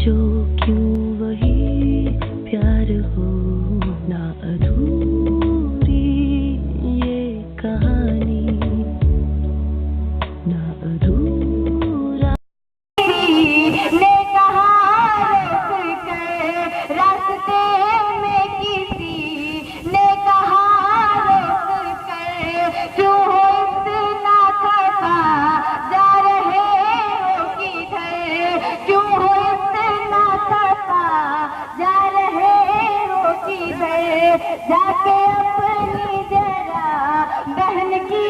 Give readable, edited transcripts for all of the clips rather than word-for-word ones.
जो क्यों वही प्यार हो ना अधूरी ये कहानी ना अधूरा ने कहा रोक कर रास्ते में किसी ने कहा रोक कर क्यों हो इतना खफा जा रहे हो किधर क्यों हो इतना खफा जा रहे हो किधर जाके अपनी जरा बहन की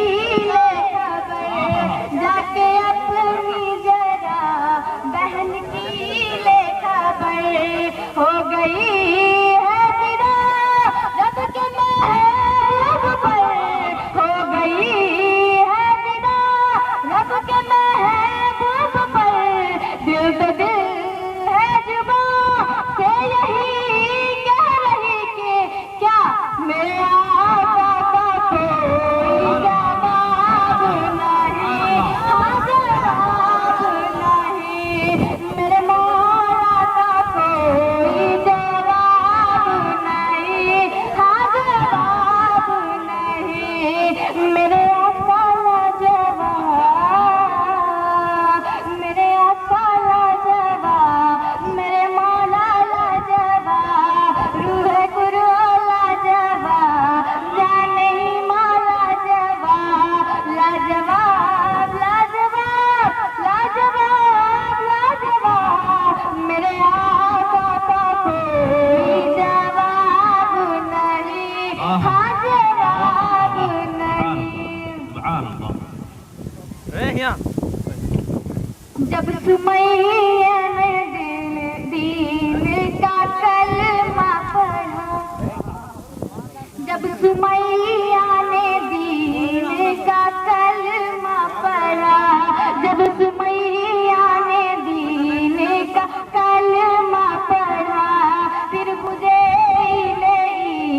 ले खबर जाके अपनी जरा बहन की ले खबर हो गई है विदा रब के महबूब पर हो गई है विदा रब के महबूब पर दिल पे दिल है जुबां से यही कह रही कि क्या मेरे आका का कोई जवाब नहीं हाँ जवाब नहीं मेरे मौला का कोई जवाब नहीं हाँ जवाब नहीं मेरे आका लाजवाब मेरे आका लाजवाब मेरे मौला लाजवाब रूह कुरान लाजवाब जाने ही मौला जवाब लाजवाब लाजवाब लाजवाब लाजवाब मेरे आका का कोई जवाब नहीं हाँ जवाब नहीं जब सुमैया ने दीन का कलमा पढ़ा जब सुमैया ने दीन का कलमा पढ़ा जब सुमैया ने दीन का कलमा पढ़ा फिर मुझे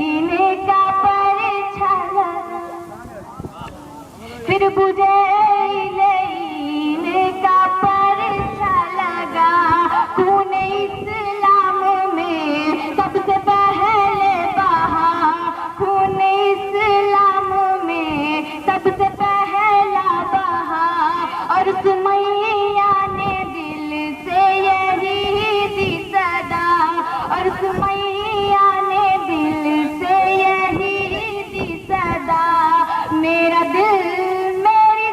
ईन का परिछा लगा फिर मुझे ईन का परिछा लगा खून इस्लाम में सबसे पहले बहा खून इस्लाम में सबसे पहला बहा और सुमैया ने दिल से यही दी सदा और सुमैया ने दिल से यही दी सदा मेरा दिल मेरी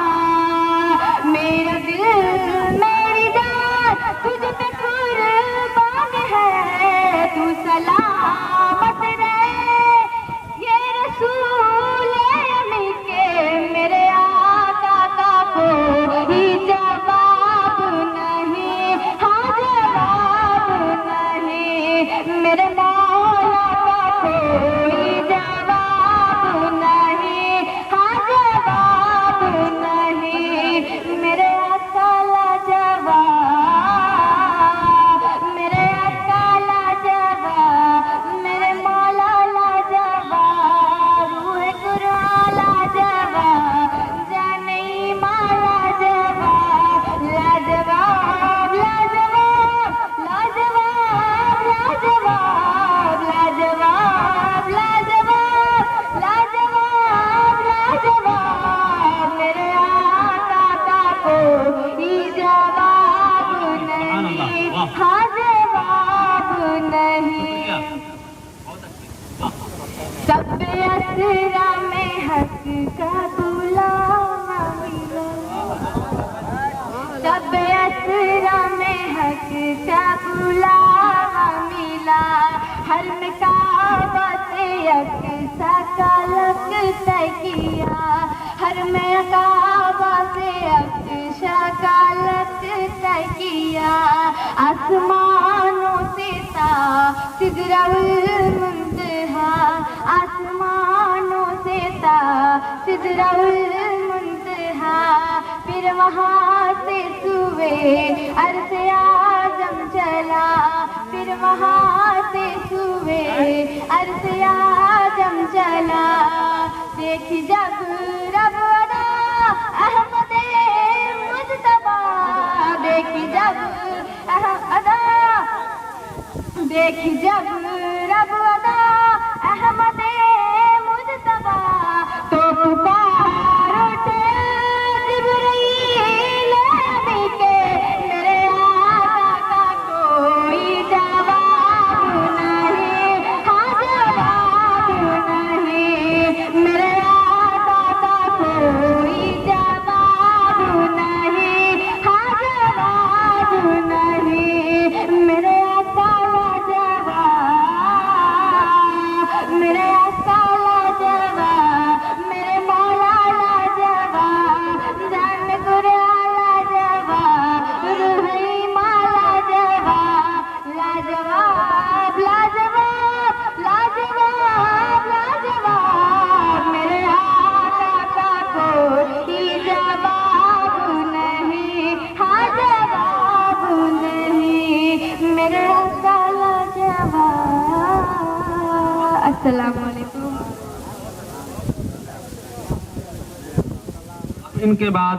जान मेरा दिल मेरी जान तुझ पे कुर्बान है तू सलामत रहे ये रसूल अमी के मेरे आका का कोई जवाब नहीं हाँ जवाब नहीं मेरे मौला का कोई जवाब नहीं हाँ जवाब नहीं मेरे आका लाजवाब मेरे आका लाजवाब मेरे मौला लाजवाब रूह कुरान लाजवाब जाने माला जवाब लाजवाब लाजवाब लाजवाब लाजवाब लाजवाब लाजवाब लाजवाब लाजवाब मेरे आका का कोई जवाब नहीं हाँ जवाब नहीं सब असरा में हक का बुलावा मिला सब असरा में हक का बुलावा मिला हर में काबा से अक्सा का लगता किया हर में काबा से अक्सा का लगता किया आसमानों से था सिदराउल मुंतहा आसमानों से था सिदराउल मुंतहा फिर वहाँ से सुए अर्ज़ आज़म चला फिर वहाँ से सुए अर्ज़ आज़म चला देखी जब रब अदा अहमद मुस्तफा देख जब रब अदा अहमद मुजतबा तो पुकार उठे जिब्रील नबी के मेरे आका का कोई जवाब नहीं, हाँ जवाब नहीं, मेरे आका का कोई जवाब नहीं, हाँ जवाब नहीं, मेरे आका मेरे आका लाजवाब, मेरे मौला लाजवाब, जान गुरा लाजवाब, रूही माला जवाब, लाजवाब लाजवाब लाजवाब लाजवाब, मेरे आका का कोई जवाब नहीं, हाँ जवाब नहीं, मेरे आका लाजवाब। अस्सलामु अलैकुम। इनके बाद